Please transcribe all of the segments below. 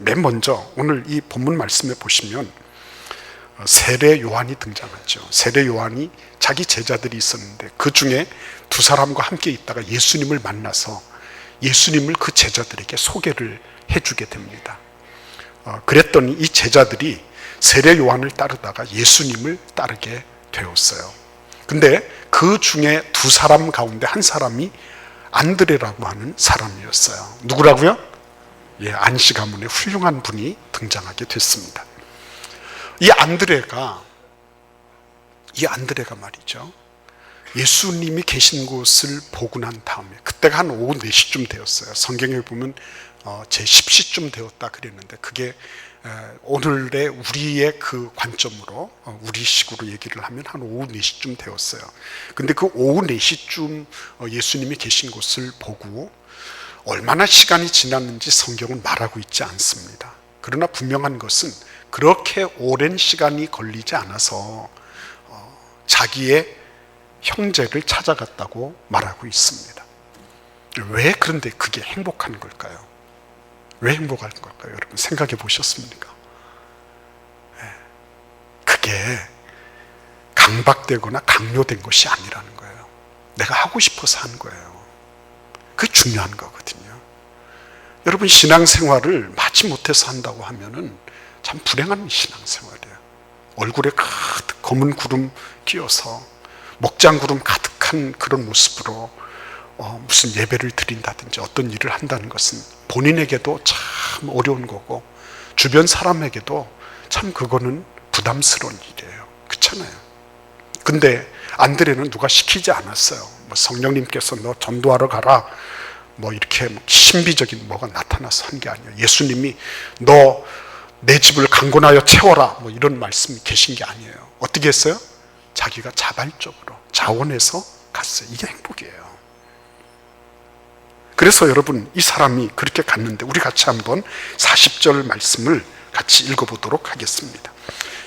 맨 먼저 오늘 이 본문 말씀에 보시면 세례 요한이 등장하죠. 세례 요한이 자기 제자들이 있었는데 그 중에 두 사람과 함께 있다가 예수님을 만나서 예수님을 그 제자들에게 소개를 해주게 됩니다. 그랬더니 이 제자들이 세례 요한을 따르다가 예수님을 따르게 되었어요. 근데 그 중에 두 사람 가운데 한 사람이 안드레라고 하는 사람이었어요. 누구라고요? 안시 가문의 훌륭한 분이 등장하게 됐습니다. 이 안드레가 말이죠, 예수님이 계신 곳을 보고 난 다음에, 그때가 한 오후 4시쯤 되었어요. 성경에 보면 제 10시쯤 되었다 그랬는데, 그게 오늘의 우리의 그 관점으로, 우리식으로 얘기를 하면 한 오후 4시쯤 되었어요. 근데 그 오후 4시쯤 예수님이 계신 곳을 보고 얼마나 시간이 지났는지 성경은 말하고 있지 않습니다. 그러나 분명한 것은 그렇게 오랜 시간이 걸리지 않아서 자기의 형제를 찾아갔다고 말하고 있습니다. 왜 그런데 그게 행복한 걸까요? 왜 행복한 걸까요? 여러분 생각해 보셨습니까? 그게 강박되거나 강요된 것이 아니라는 거예요. 내가 하고 싶어서 한 거예요. 그게 중요한 거거든요. 여러분, 신앙생활을 마지못해서 한다고 하면은 참 불행한 신앙생활이에요. 얼굴에 가득 검은 구름 끼워서 목장구름 가득한 그런 모습으로 무슨 예배를 드린다든지 어떤 일을 한다는 것은 본인에게도 참 어려운 거고 주변 사람에게도 참 그거는 부담스러운 일이에요. 그렇잖아요. 근데 안드레는 누가 시키지 않았어요. 성령님께서 너 전도하러 가라, 이렇게 신비적인 뭐가 나타나서 한 게 아니에요. 예수님이 너 내 집을 강권하여 채워라, 이런 말씀이 계신 게 아니에요. 어떻게 했어요? 자기가 자발적으로 자원해서 갔어요. 이게 행복이에요. 그래서 여러분, 이 사람이 그렇게 갔는데 우리 같이 한번 40절 말씀을 같이 읽어보도록 하겠습니다.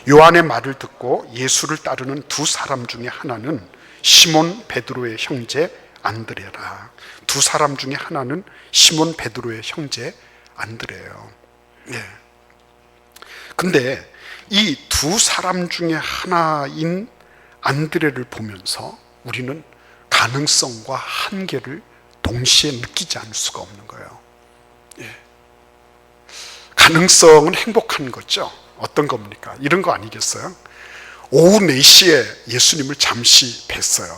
요한의 말을 듣고 예수를 따르는 두 사람 중에 하나는 시몬 베드로의 형제 안드레라. 두 사람 중에 하나는 시몬 베드로의 형제 안드레예요. 근데 이 두 사람 중에 하나인 안드레를 보면서 우리는 가능성과 한계를 동시에 느끼지 않을 수가 없는 거예요. 가능성은 행복한 거죠. 어떤 겁니까? 이런 거 아니겠어요? 오후 4시에 예수님을 잠시 뵀어요.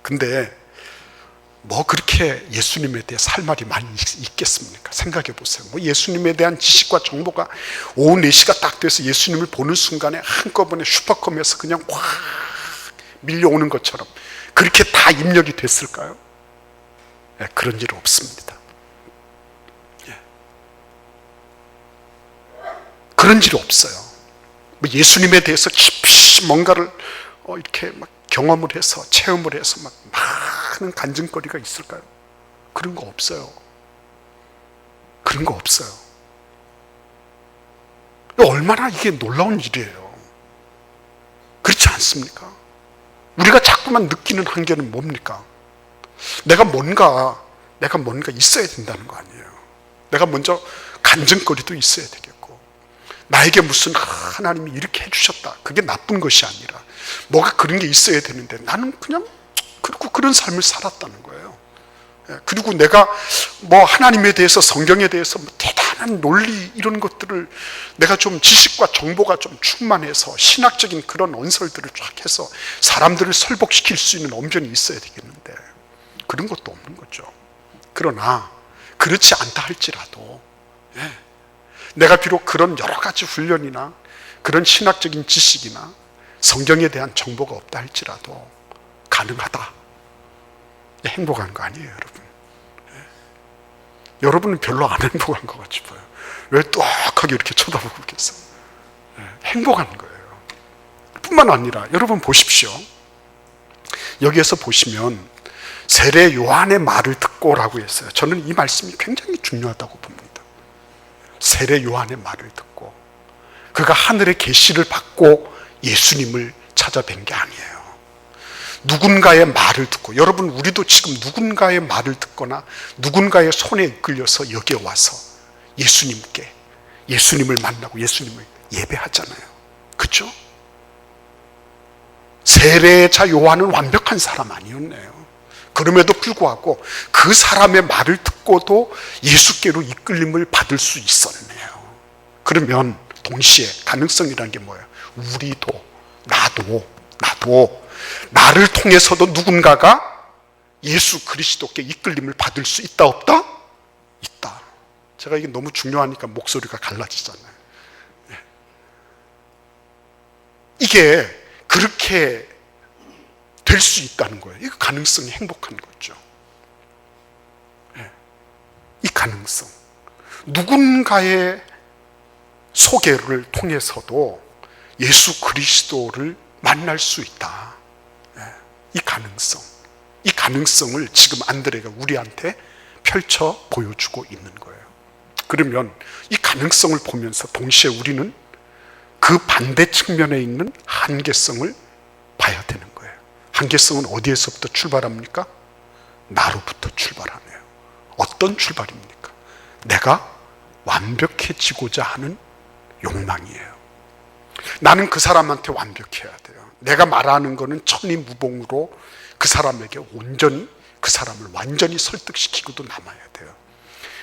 근데 그렇게 예수님에 대해 할 말이 많이 있겠습니까? 생각해 보세요. 예수님에 대한 지식과 정보가 오후 4시가 딱 돼서 예수님을 보는 순간에 한꺼번에 슈퍼컴에서 그냥 확 밀려오는 것처럼 그렇게 다 입력이 됐을까요? 그런 일 없습니다. 그런 일이 없어요. 예수님에 대해서 깊이 뭔가를 이렇게 경험을 해서 체험을 해서 많은 간증거리가 있을까요? 그런 거 없어요. 그런 거 없어요. 얼마나 이게 놀라운 일이에요. 그렇지 않습니까? 우리가 자꾸만 느끼는 한계는 뭡니까? 내가 뭔가 있어야 된다는 거 아니에요. 내가 먼저 간증거리도 있어야 되겠고, 나에게 무슨 하나님이 이렇게 해주셨다, 그게 나쁜 것이 아니라 뭐가 그런 게 있어야 되는데 나는 그냥 그런 삶을 살았다는 거예요. 그리고 내가 하나님에 대해서, 성경에 대해서 대단한 논리 이런 것들을 내가 좀 지식과 정보가 좀 충만해서 신학적인 그런 언설들을 쫙 해서 사람들을 설복시킬 수 있는 언변이 있어야 되겠는데 그런 것도 없는 거죠. 그러나 그렇지 않다 할지라도 내가 비록 그런 여러 가지 훈련이나 그런 신학적인 지식이나 성경에 대한 정보가 없다 할지라도 가능하다. 행복한 거 아니에요, 여러분. 여러분은 별로 안 행복한 것 같이 보여요. 왜 똑하게 이렇게 쳐다보고 계세요? 행복한 거예요. 뿐만 아니라 여러분 보십시오. 여기에서 보시면 세례 요한의 말을 듣고라고 했어요. 저는 이 말씀이 굉장히 중요하다고 봅니다. 세례 요한의 말을 듣고 그가 하늘의 계시를 받고 예수님을 찾아뵌 게 아니에요. 누군가의 말을 듣고, 여러분 우리도 지금 누군가의 말을 듣거나 누군가의 손에 이끌려서 여기에 와서 예수님께 예수님을 만나고 예수님을 예배하잖아요. 그렇죠? 세례자 요한은 완벽한 사람 아니었네요. 그럼에도 불구하고 그 사람의 말을 듣고도 예수께로 이끌림을 받을 수 있었네요. 그러면 동시에 가능성이라는 게 뭐예요? 우리도, 나도 나를 통해서도 누군가가 예수 그리스도께 이끌림을 받을 수 있다 없다? 있다. 제가 이게 너무 중요하니까 목소리가 갈라지잖아요. 이게 그렇게 될 수 있다는 거예요. 이 가능성이 행복한 거죠. 이 가능성. 누군가의 소개를 통해서도 예수 그리스도를 만날 수 있다. 이 가능성. 이 가능성을 지금 안드레가 우리한테 펼쳐 보여주고 있는 거예요. 그러면 이 가능성을 보면서 동시에 우리는 그 반대 측면에 있는 한계성을 봐야 되는 거예요. 한계성은 어디에서부터 출발합니까? 나로부터 출발하네요. 어떤 출발입니까? 내가 완벽해지고자 하는 욕망이에요. 나는 그 사람한테 완벽해야 돼요. 내가 말하는 거는 천리무봉으로 그 사람에게 온전히, 그 사람을 완전히 설득시키고도 남아야 돼요.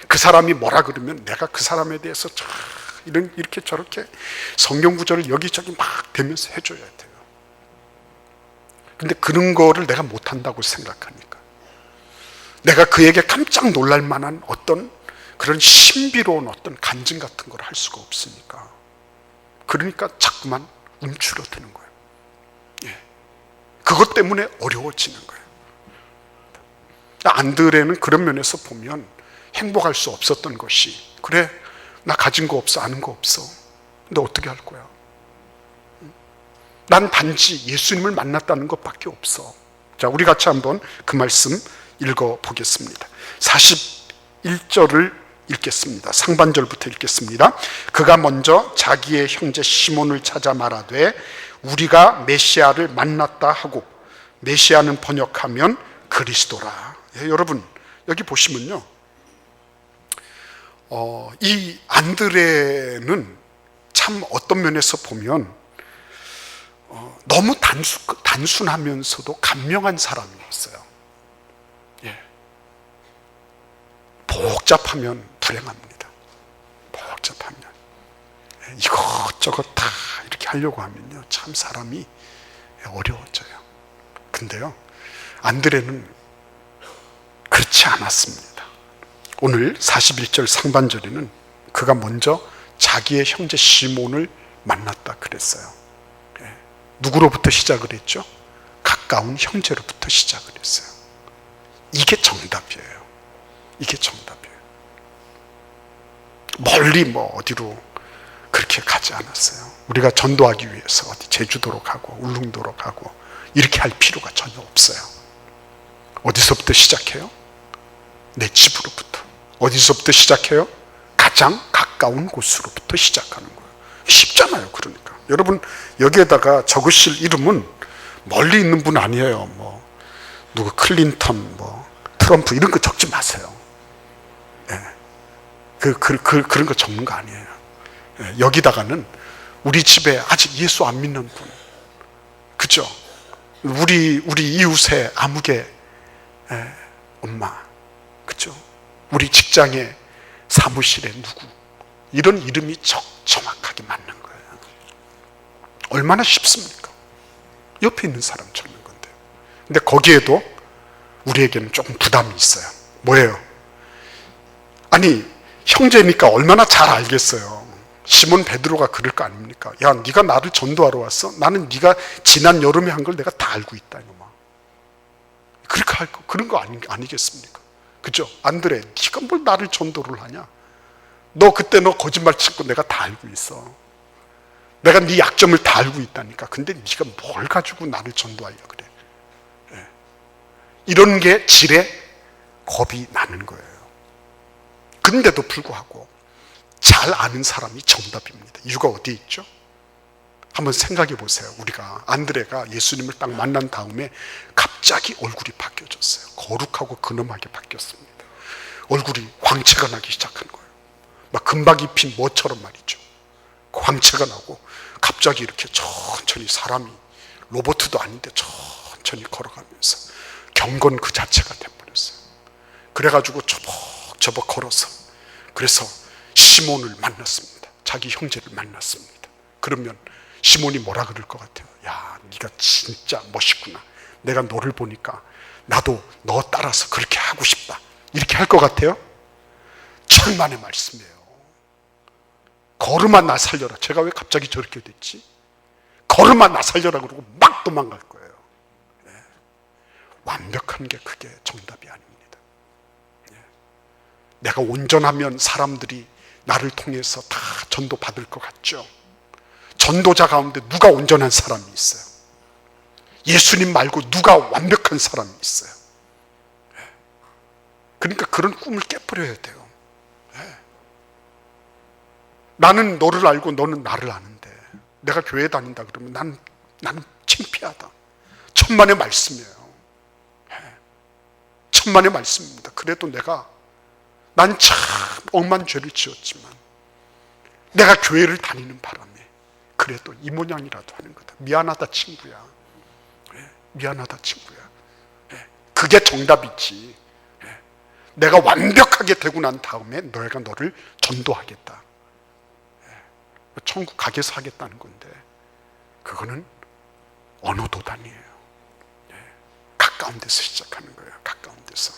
그 사람이 뭐라 그러면 내가 그 사람에 대해서 이렇게 저렇게 성경 구절을 여기저기 막 대면서 해줘야 돼요. 근데 그런 거를 내가 못한다고 생각하니까, 내가 그에게 깜짝 놀랄 만한 어떤 그런 신비로운 어떤 간증 같은 걸 할 수가 없으니까, 그러니까 자꾸만 움츠러드는 거예요. 그것 때문에 어려워지는 거예요. 안드레는 그런 면에서 보면 행복할 수 없었던 것이, 그래 나 가진 거 없어, 아는 거 없어, 근데 어떻게 할 거야? 난 단지 예수님을 만났다는 것밖에 없어. 자, 우리 같이 한번 그 말씀 읽어보겠습니다. 41절을 읽겠습니다. 상반절부터 읽겠습니다. 그가 먼저 자기의 형제 시몬을 찾아 말하되 우리가 메시아를 만났다 하고, 메시아는 번역하면 그리스도라. 여러분 여기 보시면요, 이 안드레는 참 어떤 면에서 보면 너무 단순하면서도 간명한 사람이었어요. 복잡하면 불행합니다. 복잡하면 이것저것 다 이렇게 하려고 하면요, 참 사람이 어려워져요. 근데요, 안드레는 그렇지 않았습니다. 오늘 41절 상반절에는 그가 먼저 자기의 형제 시몬을 만났다 그랬어요. 누구로부터 시작을 했죠? 가까운 형제로부터 시작을 했어요. 이게 정답이에요. 이게 정답이에요. 멀리 어디로 그렇게 가지 않았어요. 우리가 전도하기 위해서 어디 제주도로 가고 울릉도로 가고 이렇게 할 필요가 전혀 없어요. 어디서부터 시작해요? 내 집으로부터. 어디서부터 시작해요? 가장 가까운 곳으로부터 시작하는 거예요. 쉽잖아요. 그러니까 여러분 여기에다가 적으실 이름은 멀리 있는 분 아니에요. 누구 클린턴, 트럼프 이런 거 적지 마세요. 그런 거 적는 거 아니에요. 여기다가는 우리 집에 아직 예수 안 믿는 분, 그죠? 우리 이웃의 아무개 엄마, 그죠? 우리 직장의 사무실의 누구, 이런 이름이 정확하게 맞는 거예요. 얼마나 쉽습니까? 옆에 있는 사람 찾는 건데요. 근데 거기에도 우리에게는 조금 부담이 있어요. 뭐예요? 아니, 형제니까 얼마나 잘 알겠어요. 시몬 베드로가 그럴 거 아닙니까? 야, 네가 나를 전도하러 왔어? 나는 네가 지난 여름에 한 걸 내가 다 알고 있다, 이놈아. 그렇게 할 거, 그런 거 아니겠습니까? 그죠? 안드레, 네가 뭘 나를 전도를 하냐? 너 그때 거짓말 치고 내가 다 알고 있어. 내가 네 약점을 다 알고 있다니까. 근데 네가 뭘 가지고 나를 전도하려고 그래? 이런 게 질에 겁이 나는 거예요. 근데도 불구하고 잘 아는 사람이 정답입니다. 이유가 어디에 있죠? 한번 생각해 보세요. 우리가 안드레가 예수님을 딱 만난 다음에 갑자기 얼굴이 바뀌어졌어요. 거룩하고 근엄하게 바뀌었습니다. 얼굴이 광채가 나기 시작한 거예요. 막 금박 입힌 뭐처럼 말이죠. 광채가 나고 갑자기 이렇게 천천히 사람이 로봇도 아닌데 천천히 걸어가면서 경건 그 자체가 돼버렸어요. 그래가지고 저벅저벅 걸어서 그래서 시몬을 만났습니다. 자기 형제를 만났습니다. 그러면 시몬이 뭐라 그럴 것 같아요? 야, 네가 진짜 멋있구나. 내가 너를 보니까 나도 너 따라서 그렇게 하고 싶다. 이렇게 할 것 같아요? 천만의 말씀이에요. 걸음아 나 살려라. 제가 왜 갑자기 저렇게 됐지? 걸음아 나 살려라 그러고 막 도망갈 거예요. 네. 완벽한 게 그게 정답이 아닙니다. 네. 내가 온전하면 사람들이 나를 통해서 다 전도 받을 것 같죠. 전도자 가운데 누가 온전한 사람이 있어요? 예수님 말고 누가 완벽한 사람이 있어요? 네. 그러니까 그런 꿈을 깨버려야 돼요. 네. 나는 너를 알고 너는 나를 아는데 내가 교회 다닌다 그러면 나는 창피하다. 천만의 말씀이에요. 네. 천만의 말씀입니다. 그래도 난 참 억만 죄를 지었지만 내가 교회를 다니는 바람에 그래도 이 모양이라도 하는 거다. 미안하다 친구야. 네. 미안하다 친구야. 네. 그게 정답이지. 네. 내가 완벽하게 되고 난 다음에 내가 너를 전도하겠다. 천국 가게서 하겠다는 건데 그거는 어느 도단이에요. 가까운 데서 시작하는 거예요. 가까운 데서.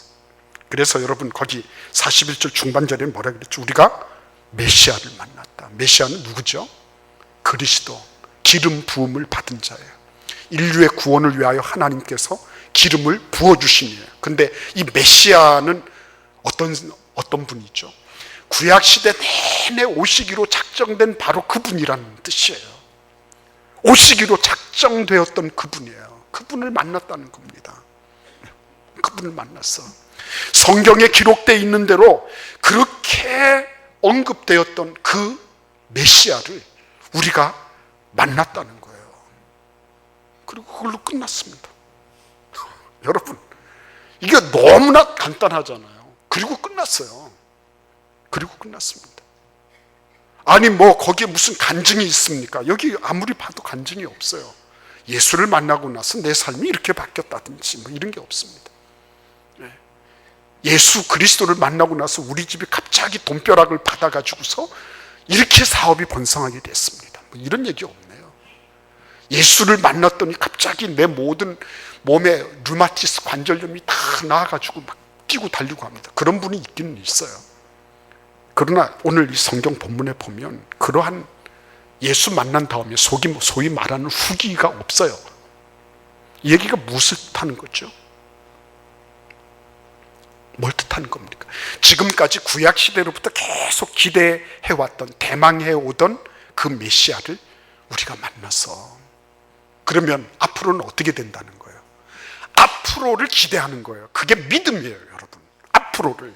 그래서 여러분 거기 41절 중반절에 뭐라 그랬죠? 우리가 메시아를 만났다. 메시아는 누구죠? 그리스도, 기름 부음을 받은 자예요. 인류의 구원을 위하여 하나님께서 기름을 부어주시니에요. 근데 이 메시아는 어떤 분이죠? 구약시대 내내 오시기로 작정된 바로 그분이라는 뜻이에요. 오시기로 작정되었던 그분이에요. 그분을 만났다는 겁니다. 그분을 만났어. 성경에 기록되어 있는 대로 그렇게 언급되었던 그 메시아를 우리가 만났다는 거예요. 그리고 그걸로 끝났습니다. 여러분, 이게 너무나 간단하잖아요. 그리고 끝났어요. 그리고 끝났습니다. 아니 뭐 거기에 무슨 간증이 있습니까? 여기 아무리 봐도 간증이 없어요. 예수를 만나고 나서 내 삶이 이렇게 바뀌었다든지 뭐 이런 게 없습니다. 예수 그리스도를 만나고 나서 우리 집이 갑자기 돈벼락을 받아가지고서 이렇게 사업이 번성하게 됐습니다. 뭐 이런 얘기 없네요. 예수를 만났더니 갑자기 내 모든 몸에 류마티스 관절염이 다 나아가지고 막 뛰고 달리고 합니다. 그런 분이 있기는 있어요. 그러나 오늘 이 성경 본문에 보면 그러한 예수 만난 다음에 소위 말하는 후기가 없어요. 이 얘기가 무엇을 뜻하는 거죠? 뭘 뜻하는 겁니까? 지금까지 구약시대로부터 계속 기대해왔던, 대망해오던 그 메시아를 우리가 만나서 그러면 앞으로는 어떻게 된다는 거예요? 앞으로를 기대하는 거예요. 그게 믿음이에요, 여러분. 앞으로를.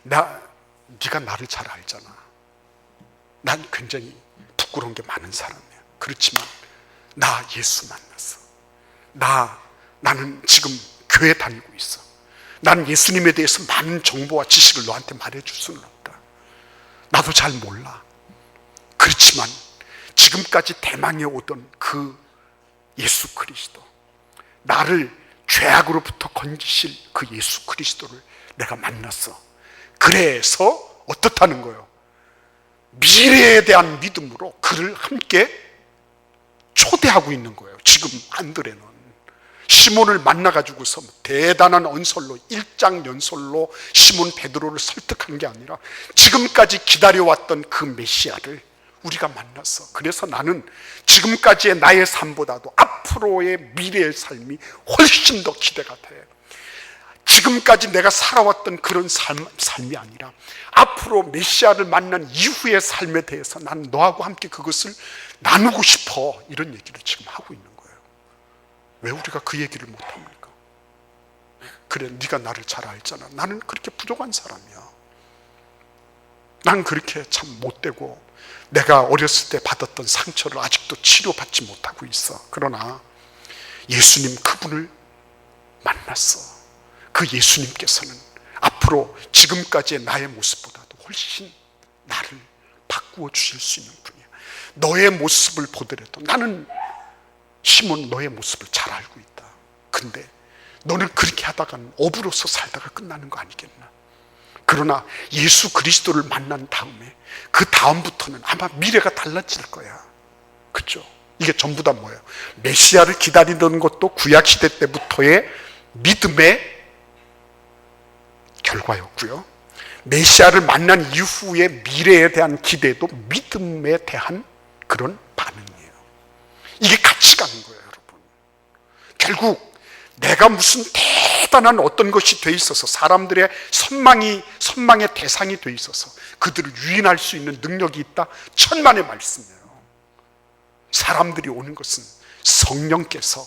네가 나를 잘 알잖아. 난 굉장히 부끄러운 게 많은 사람이야. 그렇지만 나 예수 만났어. 나는 지금 교회 다니고 있어. 난 예수님에 대해서 많은 정보와 지식을 너한테 말해줄 수는 없다. 나도 잘 몰라. 그렇지만 지금까지 대망해 오던 그 예수 그리스도, 나를 죄악으로부터 건지실 그 예수 그리스도를 내가 만났어. 그래서 어떻다는 거예요? 미래에 대한 믿음으로 그를 함께 초대하고 있는 거예요. 지금 안드레는 시몬을 만나가지고서 대단한 언설로, 일장연설로 시몬 베드로를 설득한 게 아니라 지금까지 기다려왔던 그 메시아를 우리가 만났어. 그래서 나는 지금까지의 나의 삶보다도 앞으로의 미래의 삶이 훨씬 더 기대가 돼. 지금까지 내가 살아왔던 그런 삶이 아니라 앞으로 메시아를 만난 이후의 삶에 대해서 나는 너하고 함께 그것을 나누고 싶어. 이런 얘기를 지금 하고 있는 거예요. 왜 우리가 그 얘기를 못합니까? 그래, 네가 나를 잘 알잖아. 나는 그렇게 부족한 사람이야. 난 그렇게 참 못되고 내가 어렸을 때 받았던 상처를 아직도 치료받지 못하고 있어. 그러나 예수님 그분을 만났어. 그 예수님께서는 앞으로 지금까지의 나의 모습보다도 훨씬 나를 바꾸어 주실 수 있는 분이야. 너의 모습을 보더라도 나는 시몬 너의 모습을 잘 알고 있다. 근데 너는 그렇게 하다가는 어부로서 살다가 끝나는 거 아니겠나. 그러나 예수 그리스도를 만난 다음에 그 다음부터는 아마 미래가 달라질 거야. 그렇죠? 이게 전부 다 뭐예요? 메시아를 기다리던 것도 구약시대 때부터의 믿음의 결과였고요, 메시아를 만난 이후의 미래에 대한 기대도 믿음에 대한 그런 반응이에요. 이게 같이 가는 거예요, 여러분. 결국 내가 무슨 대단한 어떤 것이 돼 있어서 사람들의 선망의 대상이 돼 있어서 그들을 유인할 수 있는 능력이 있다? 천만의 말씀이에요. 사람들이 오는 것은 성령께서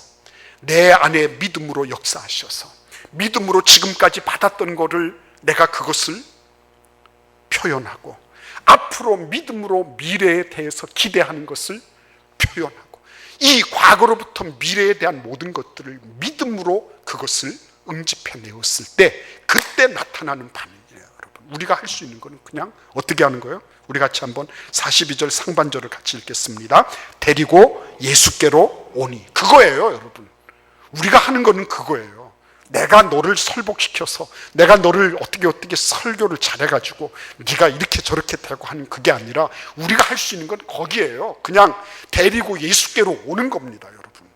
내 안에 믿음으로 역사하셔서 믿음으로 지금까지 받았던 것을 내가 그것을 표현하고 앞으로 믿음으로 미래에 대해서 기대하는 것을 표현하고 이 과거로부터 미래에 대한 모든 것들을 믿음으로 그것을 응집해내었을 때 그때 나타나는 반응이에요, 여러분. 우리가 할 수 있는 것은 그냥 어떻게 하는 거예요? 우리 같이 한번 42절 상반절을 같이 읽겠습니다. 데리고 예수께로 오니. 그거예요, 여러분. 우리가 하는 거는 그거예요. 내가 너를 설복시켜서 내가 너를 어떻게 설교를 잘해가지고 네가 이렇게 저렇게 되고 하는 그게 아니라 우리가 할 수 있는 건 거기에요. 그냥 데리고 예수께로 오는 겁니다, 여러분.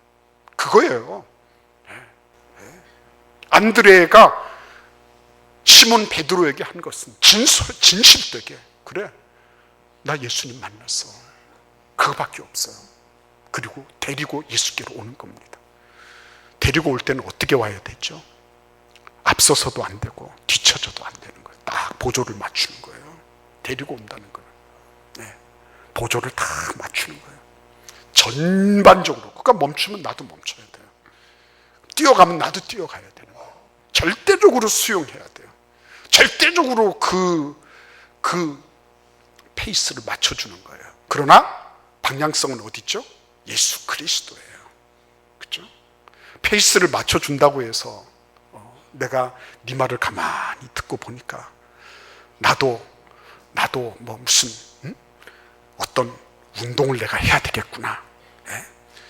그거예요. 안드레가 시몬 베드로에게 한 것은 진실되게 그래, 나 예수님 만났어. 그거밖에 없어요. 그리고 데리고 예수께로 오는 겁니다. 데리고 올 때는 어떻게 와야 되죠? 앞서서도 안 되고 뒤쳐져도 안 되는 거예요. 딱 보조를 맞추는 거예요. 데리고 온다는 거는. 네. 보조를 다 맞추는 거예요. 전반적으로. 그러니까 멈추면 나도 멈춰야 돼요. 뛰어가면 나도 뛰어가야 되는 거예요. 절대적으로 수용해야 돼요. 절대적으로 그 페이스를 맞춰주는 거예요. 그러나 방향성은 어디 있죠? 예수 그리스도예요. 그렇죠? 페이스를 맞춰준다고 해서 내가 네 말을 가만히 듣고 보니까 나도 뭐 무슨 어떤 운동을 내가 해야 되겠구나,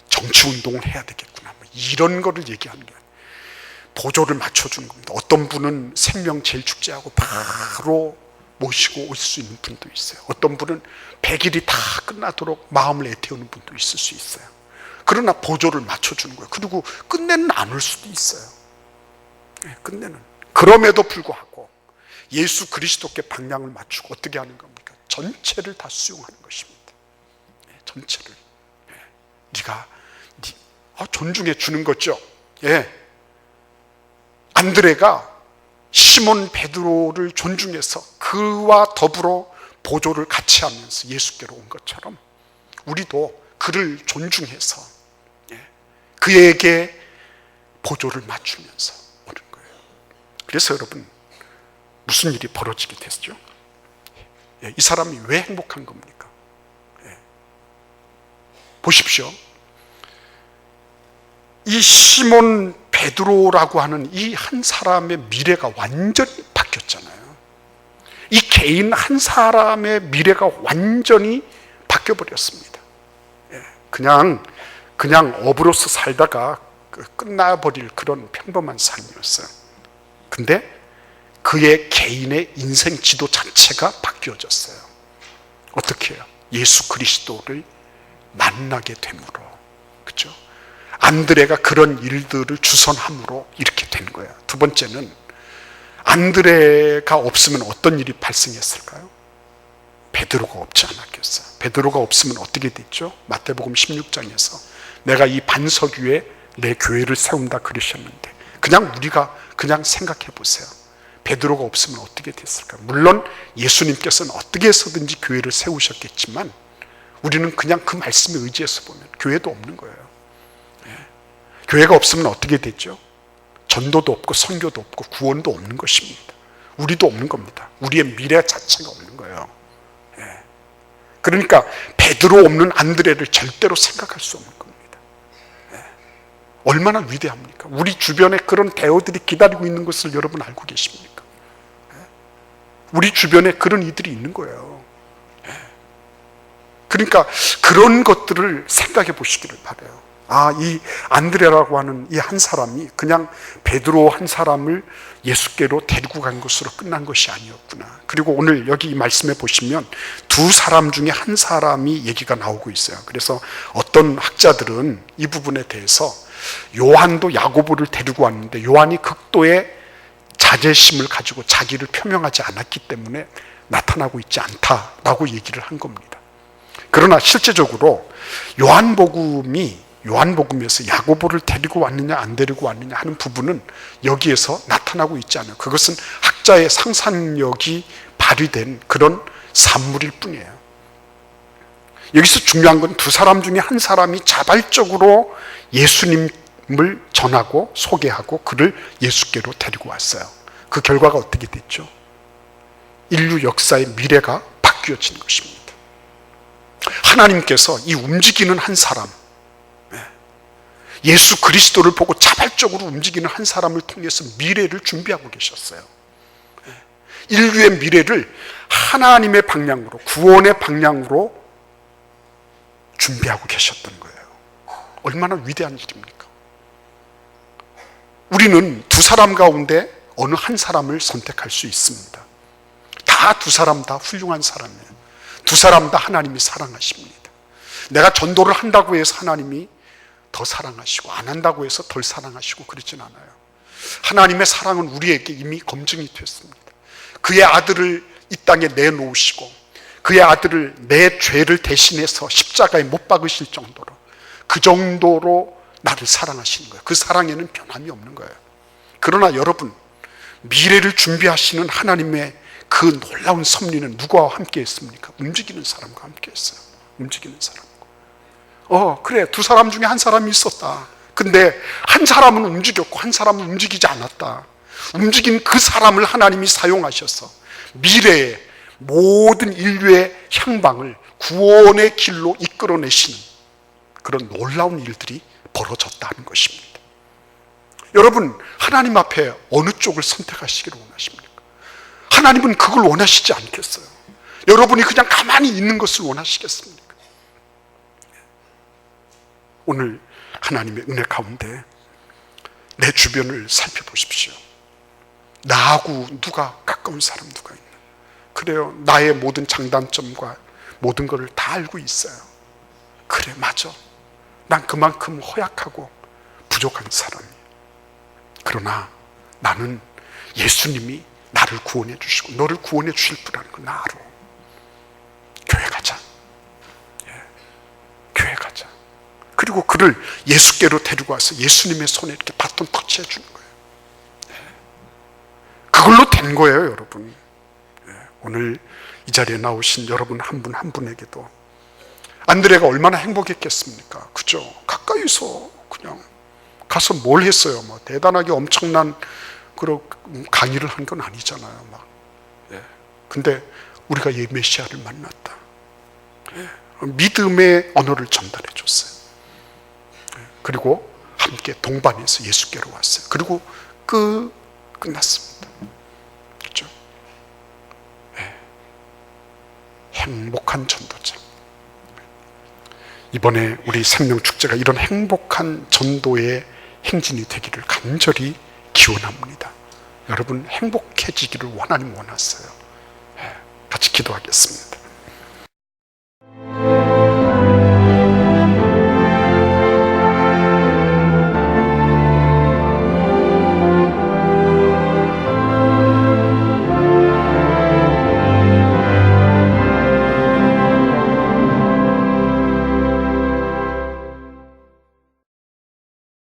정치 운동을 해야 되겠구나, 뭐 이런 거를 얘기하는 게 아니에요. 보조를 맞춰주는 겁니다. 어떤 분은 생명 제일 축제하고 바로 모시고 올 수 있는 분도 있어요. 어떤 분은 100일이 다 끝나도록 마음을 애태우는 분도 있을 수 있어요. 그러나 보조를 맞춰주는 거예요. 그리고 끝내는 안 올 수도 있어요. 끝내는. 그럼에도 불구하고 예수 그리스도께 방향을 맞추고 어떻게 하는 겁니까? 전체를 다 수용하는 것입니다. 전체를. 네가 존중해 주는 거죠. 안드레가 시몬 베드로를 존중해서 그와 더불어 보조를 같이 하면서 예수께로 온 것처럼 우리도 그를 존중해서 그에게 보조를 맞추면서 오는 거예요. 그래서 여러분, 무슨 일이 벌어지게 됐죠? 이 사람이 왜 행복한 겁니까? 보십시오. 이 시몬 베드로라고 하는 이 한 사람의 미래가 완전히 바뀌었잖아요. 이 개인 한 사람의 미래가 완전히 바뀌어버렸습니다. 그냥 어부로서 살다가 끝나버릴 그런 평범한 삶이었어요. 근데 그의 개인의 인생 지도 자체가 바뀌어졌어요. 어떻게 해요? 예수 그리스도를 만나게 됨으로. 그렇죠? 안드레가 그런 일들을 주선함으로 이렇게 된 거예요. 두 번째는 안드레가 없으면 어떤 일이 발생했을까요? 베드로가 없지 않았겠어요. 베드로가 없으면 어떻게 됐죠? 마태복음 16장에서 내가 이 반석 위에 내 교회를 세운다 그러셨는데, 우리가 생각해 보세요. 베드로가 없으면 어떻게 됐을까? 물론 예수님께서는 어떻게 해서든지 교회를 세우셨겠지만 우리는 그냥 그 말씀에 의지해서 보면 교회도 없는 거예요. 교회가 없으면 어떻게 됐죠? 전도도 없고 선교도 없고 구원도 없는 것입니다. 우리도 없는 겁니다. 우리의 미래 자체가 없는 거예요. 그러니까 베드로 없는 안드레를 절대로 생각할 수 없는 겁니다. 얼마나 위대합니까? 우리 주변에 그런 대우들이 기다리고 있는 것을 여러분 알고 계십니까? 우리 주변에 그런 이들이 있는 거예요. 그러니까 그런 것들을 생각해 보시기를 바라요. 이 안드레라고 하는 이 한 사람이 그냥 베드로 한 사람을 예수께로 데리고 간 것으로 끝난 것이 아니었구나. 그리고 오늘 여기 이 말씀에 보시면 두 사람 중에 한 사람이 얘기가 나오고 있어요. 그래서 어떤 학자들은 이 부분에 대해서 요한도 야고보를 데리고 왔는데 요한이 극도의 자제심을 가지고 자기를 표명하지 않았기 때문에 나타나고 있지 않다라고 얘기를 한 겁니다. 그러나 실제적으로 요한복음에서 야고보를 데리고 왔느냐 안 데리고 왔느냐 하는 부분은 여기에서 나타나고 있지 않아요. 그것은 학자의 상상력이 발휘된 그런 산물일 뿐이에요. 여기서 중요한 건 두 사람 중에 한 사람이 자발적으로 예수님을 전하고 소개하고 그를 예수께로 데리고 왔어요. 그 결과가 어떻게 됐죠? 인류 역사의 미래가 바뀌어진 것입니다. 하나님께서 이 움직이는 한 사람, 예수 그리스도를 보고 자발적으로 움직이는 한 사람을 통해서 미래를 준비하고 계셨어요. 인류의 미래를 하나님의 방향으로, 구원의 방향으로 준비하고 계셨던 거예요. 얼마나 위대한 일입니까? 우리는 두 사람 가운데 어느 한 사람을 선택할 수 있습니다. 두 사람 다 훌륭한 사람이에요. 두 사람 다 하나님이 사랑하십니다. 내가 전도를 한다고 해서 하나님이 더 사랑하시고 안 한다고 해서 덜 사랑하시고 그러진 않아요. 하나님의 사랑은 우리에게 이미 검증이 됐습니다. 그의 아들을 이 땅에 내놓으시고 그의 아들을 내 죄를 대신해서 십자가에 못 박으실 정도로, 그 정도로 나를 사랑하시는 거예요. 그 사랑에는 변함이 없는 거예요. 그러나 여러분, 미래를 준비하시는 하나님의 그 놀라운 섭리는 누구와 함께 했습니까? 움직이는 사람과 함께 했어요. 움직이는 사람과. 그래, 두 사람 중에 한 사람이 있었다. 근데 한 사람은 움직였고 한 사람은 움직이지 않았다. 움직인 그 사람을 하나님이 사용하셔서 미래의 모든 인류의 향방을 구원의 길로 이끌어내시는 그런 놀라운 일들이 벌어졌다는 것입니다. 여러분, 하나님 앞에 어느 쪽을 선택하시기를 원하십니까? 하나님은 그걸 원하시지 않겠어요. 여러분이 그냥 가만히 있는 것을 원하시겠습니까? 오늘 하나님의 은혜 가운데 내 주변을 살펴보십시오. 나하고 누가 가까운 사람 누가 있나? 그래요. 나의 모든 장단점과 모든 것을 다 알고 있어요. 그래, 맞아. 난 그만큼 허약하고 부족한 사람이에요. 그러나 나는 예수님이 나를 구원해 주시고 너를 구원해 주실 분이라는 걸 나 알아. 교회 가자. 교회 가자. 그리고 그를 예수께로 데리고 와서 예수님의 손에 이렇게 바톤 터치해 주는 거예요. 그걸로 된 거예요, 여러분. 오늘 이 자리에 나오신 여러분 한 분 한 분에게도 안드레가 얼마나 행복했겠습니까? 그죠? 가까이서 그냥 가서 뭘 했어요? 뭐 대단하게 엄청난 그런 강의를 한 건 아니잖아요. 근데 우리가 이 메시아를 만났다. 믿음의 언어를 전달해 줬어요. 그리고 함께 동반해서 예수께로 왔어요. 그리고 끝났습니다. 그렇죠? 행복한 전도자. 이번에 우리 생명축제가 이런 행복한 전도의 행진이 되기를 간절히 기원합니다. 여러분 행복해지기를 하나님 원하세요. 같이 기도하겠습니다.